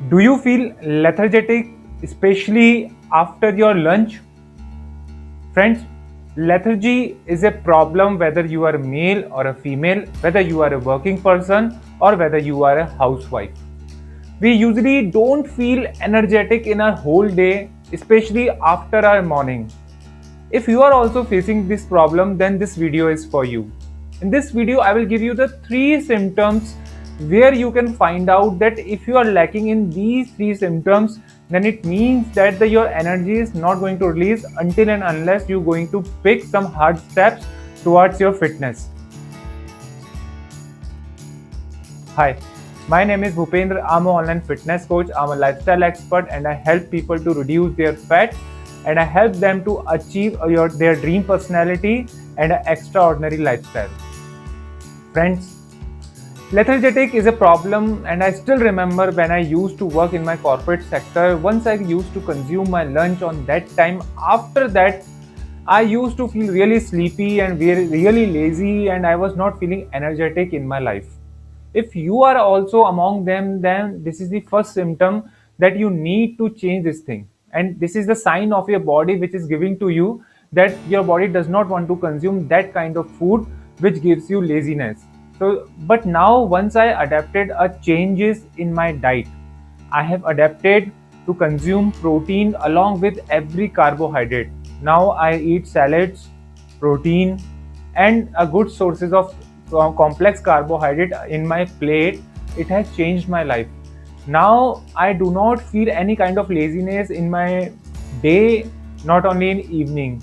Do you feel lethargic, especially after your lunch? Friends, lethargy is a problem whether you are a male or a female, whether you are a working person or whether you are a housewife. We usually don't feel energetic in our whole day, especially after our morning. If you are also facing this problem, then this video is for you. In this video, I will give you the three symptoms where you can find out that if you are lacking in these three symptoms, then it means that your energy is not going to release until and unless you're going to pick some hard steps towards your fitness. Hi, my name is Bhupendra. I'm an online fitness coach. I'm a lifestyle expert and I help people to reduce their fat and I help them to achieve their dream personality and an extraordinary lifestyle. Friends, lethargic is a problem and I still remember when I used to work in my corporate sector. Once I used to consume my lunch on that time, after that I used to feel really sleepy and really lazy and I was not feeling energetic in my life. If you are also among them, then this is the first symptom that you need to change this thing. And this is the sign of your body which is giving to you that your body does not want to consume that kind of food which gives you laziness. So, but now once I adapted a changes in my diet, I have adapted to consume protein along with every carbohydrate. Now I eat salads, protein, and a good sources of complex carbohydrate in my plate. It has changed my life. Now I do not feel any kind of laziness in my day, not only in evening.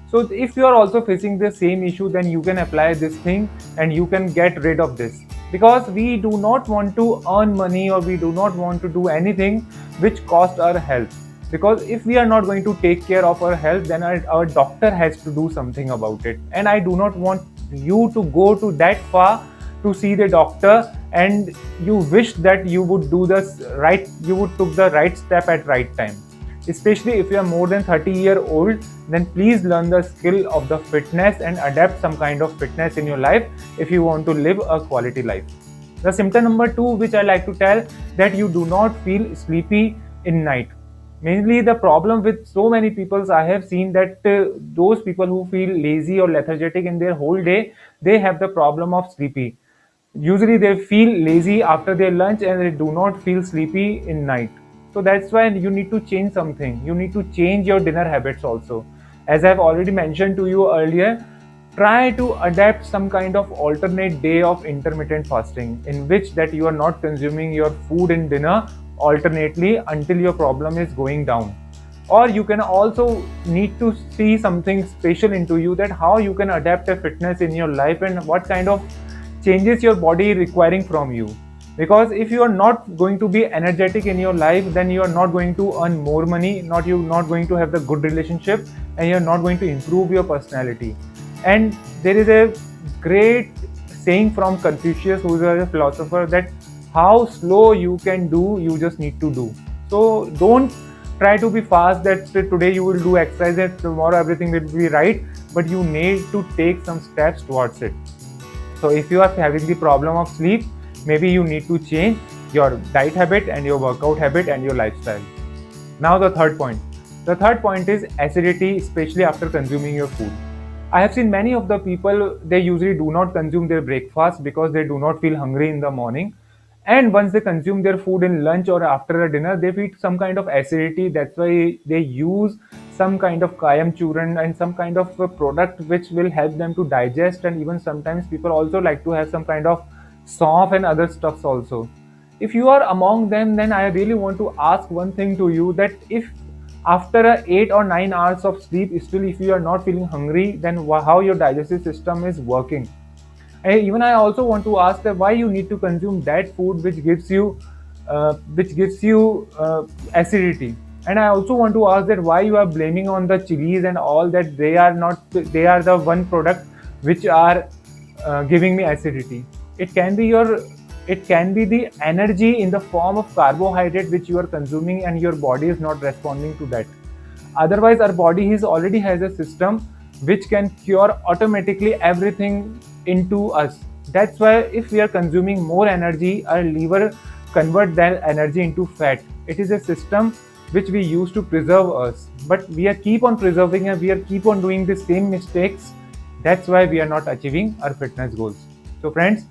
So if you are also facing the same issue, then you can apply this thing and you can get rid of this. Because we do not want to earn money or we do not want to do anything which cost our health. Because if we are not going to take care of our health, then our doctor has to do something about it. And I do not want you to go to that far to see the doctor and you wish that you would do this right, you would took the right step at right time. Especially if you are more than 30-year old, then please learn the skill of the fitness and adapt some kind of fitness in your life if you want to live a quality life. The symptom number 2 which I like to tell, that you do not feel sleepy in night. Mainly the problem with so many people, I have seen that those people who feel lazy or lethargic in their whole day, they have the problem of sleepy. Usually they feel lazy after their lunch and they do not feel sleepy in night. So that's why you need to change something. You need to change your dinner habits also. As I've already mentioned to you earlier, try to adapt some kind of alternate day of intermittent fasting in which that you are not consuming your food in dinner alternately until your problem is going down. Or you can also need to see something special into you, that how you can adapt a fitness in your life and what kind of changes your body requiring from you. Because if you are not going to be energetic in your life, then you are not going to earn more money, not going to have the good relationship, and you're not going to improve your personality. And there is a great saying from Confucius, who is a philosopher, that how slow you can do, you just need to do. So don't try to be fast, that today you will do exercise and tomorrow everything will be right, but you need to take some steps towards it. So if you are having the problem of sleep, maybe you need to change your diet habit and your workout habit and your lifestyle. Now the third point. The third point is acidity, especially after consuming your food. I have seen many of the people, they usually do not consume their breakfast because they do not feel hungry in the morning. And once they consume their food in lunch or after a dinner, they feel some kind of acidity. That's why they use some kind of kayam churn and some kind of a product which will help them to digest. And even sometimes people also like to have some kind of soft and other stuffs also. If you are among them, then I really want to ask one thing to you, that if after 8 or 9 hours of sleep still if you are not feeling hungry, then how your digestive system is working. Even I also want to ask that why you need to consume that food which gives you acidity. And I also want to ask that why you are blaming on the chilies and all, that they are not, they are the one product which are giving me acidity. it can be your it can be the energy in the form of carbohydrate which you are consuming and your body is not responding to that. Otherwise our body already has a system which can cure automatically everything into us. That's why if we are consuming more energy, our liver convert that energy into fat. It is a system which we use to preserve us, but we are keep on preserving and we are keep on doing the same mistakes. That's why we are not achieving our fitness goals. So friends,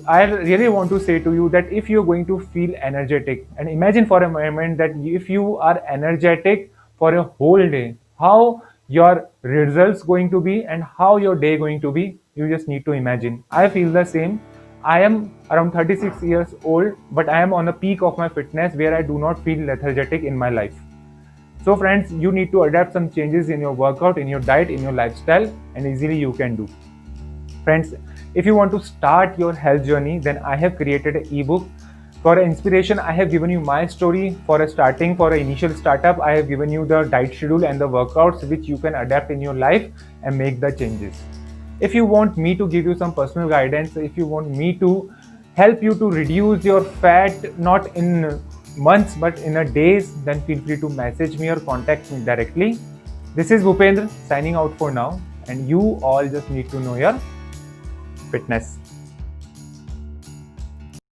I really want to say to you that if you're going to feel energetic, and imagine for a moment that if you are energetic for a whole day, how your results going to be and how your day going to be, you just need to imagine. I feel the same. I am around 36 years old, but I am on the peak of my fitness where I do not feel lethargic in my life. So friends, you need to adapt some changes in your workout, in your diet, in your lifestyle, and easily you can do. Friends, if you want to start your health journey, then I have created an ebook. For inspiration, I have given you my story. For an initial startup, I have given you the diet schedule and the workouts which you can adapt in your life and make the changes. If you want me to give you some personal guidance, if you want me to help you to reduce your fat, not in months but in a days, then feel free to message me or contact me directly. This is Bhupendra signing out for now, and you all just need to know your fitness.